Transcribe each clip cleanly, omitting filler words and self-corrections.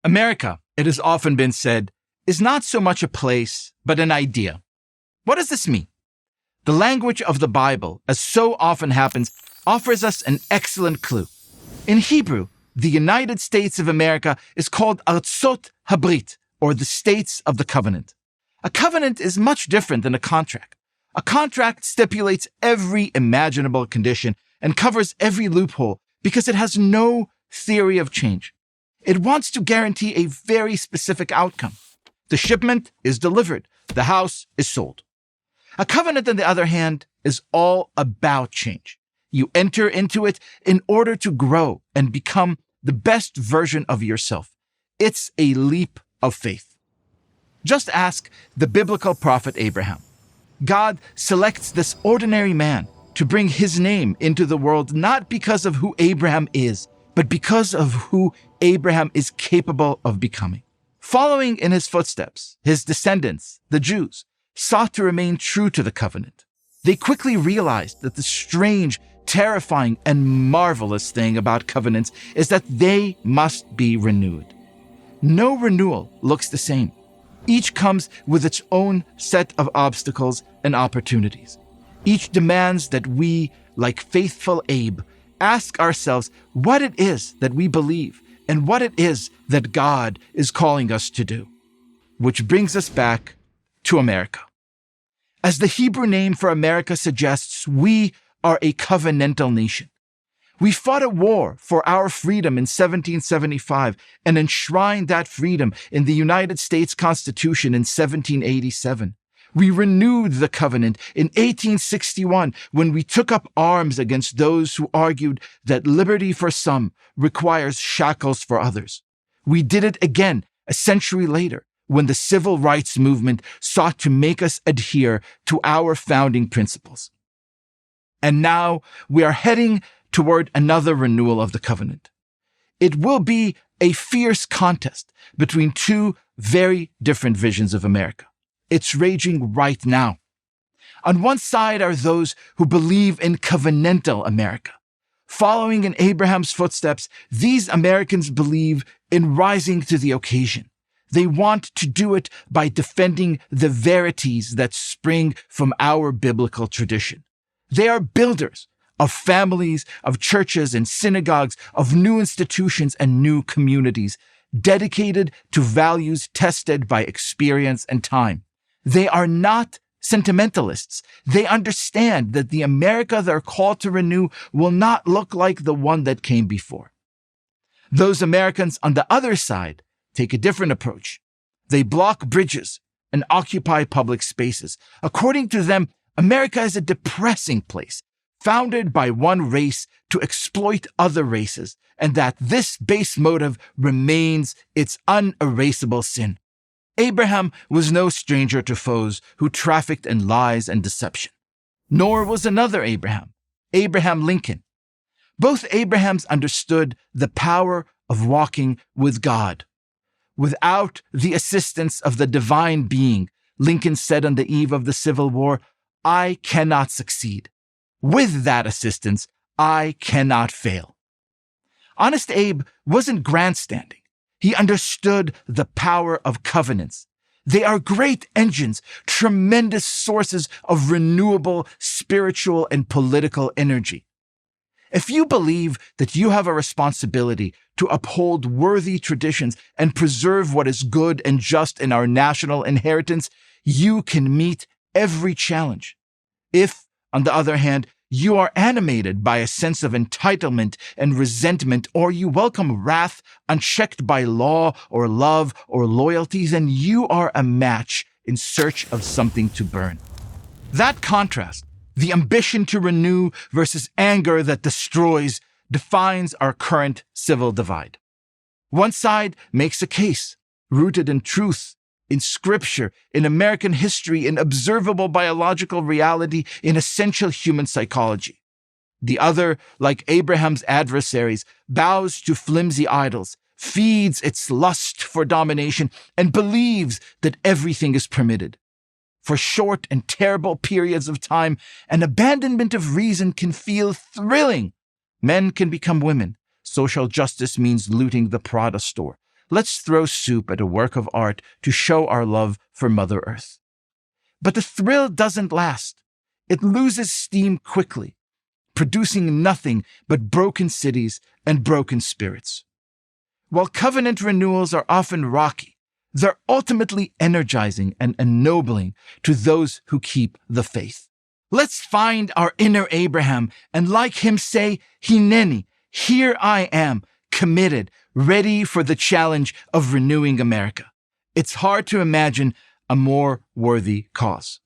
America, it has often been said, is not so much a place, but an idea. What does this mean? The language of the Bible, as so often happens, offers us an excellent clue. In Hebrew, the United States of America is called Artzot Habrit, or the States of the Covenant. A covenant is much different than a contract. A contract stipulates every imaginable condition and covers every loophole because it has no theory of change. It wants to guarantee a very specific outcome. The shipment is delivered. The house is sold. A covenant, on the other hand, is all about change. You enter into it in order to grow and become the best version of yourself. It's a leap of faith. Just ask the biblical prophet Abraham. God selects this ordinary man to bring his name into the world not because of who Abraham is, but because of who Abraham is capable of becoming. Following in his footsteps, his descendants, the Jews, sought to remain true to the covenant. They quickly realized that the strange, terrifying, and marvelous thing about covenants is that they must be renewed. No renewal looks the same. Each comes with its own set of obstacles and opportunities. Each demands that we, like faithful Abe, ask ourselves what it is that we believe and what it is that God is calling us to do. Which brings us back to America. As the Hebrew name for America suggests, we are a covenantal nation. We fought a war for our freedom in 1775 and enshrined that freedom in the United States Constitution in 1787. We renewed the covenant in 1861 when we took up arms against those who argued that liberty for some requires shackles for others. We did it again a century later when the civil rights movement sought to make us adhere to our founding principles. And now we are heading toward another renewal of the covenant. It will be a fierce contest between two very different visions of America. It's raging right now. On one side are those who believe in covenantal America. Following in Abraham's footsteps, these Americans believe in rising to the occasion. They want to do it by defending the verities that spring from our biblical tradition. They are builders of families, of churches and synagogues, of new institutions and new communities, dedicated to values tested by experience and time. They are not sentimentalists. They understand that the America they're called to renew will not look like the one that came before. Those Americans on the other side take a different approach. They block bridges and occupy public spaces. According to them, America is a depressing place, founded by one race to exploit other races, and that this base motive remains its unerasable sin. Abraham was no stranger to foes who trafficked in lies and deception. Nor was another Abraham, Abraham Lincoln. Both Abrahams understood the power of walking with God. Without the assistance of the divine being, Lincoln said on the eve of the Civil War, I cannot succeed. With that assistance, I cannot fail. Honest Abe wasn't grandstanding. He understood the power of covenants. They are great engines, tremendous sources of renewable spiritual and political energy. If you believe that you have a responsibility to uphold worthy traditions and preserve what is good and just in our national inheritance, you can meet every challenge. If, on the other hand, you are animated by a sense of entitlement and resentment, or you welcome wrath unchecked by law or love or loyalty, then you are a match in search of something to burn. That contrast, the ambition to renew versus anger that destroys, defines our current civil divide. One side makes a case, rooted in truth, in scripture, in American history, in observable biological reality, in essential human psychology. The other, like Abraham's adversaries, bows to flimsy idols, feeds its lust for domination, and believes that everything is permitted. For short and terrible periods of time, an abandonment of reason can feel thrilling. Men can become women. Social justice means looting the Prada store. Let's throw soup at a work of art to show our love for Mother Earth. But the thrill doesn't last. It loses steam quickly, producing nothing but broken cities and broken spirits. While covenant renewals are often rocky, they're ultimately energizing and ennobling to those who keep the faith. Let's find our inner Abraham and, like him, say, Hineni, here I am, committed, ready for the challenge of renewing America. It's hard to imagine a more worthy cause.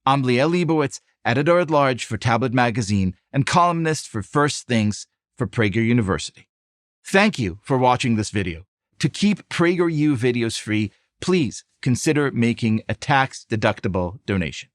I'm Liel Leibovitz, editor-at-large for Tablet Magazine and columnist for First Things for Prager University. Thank you for watching this video. To keep PragerU videos free, please consider making a tax-deductible donation.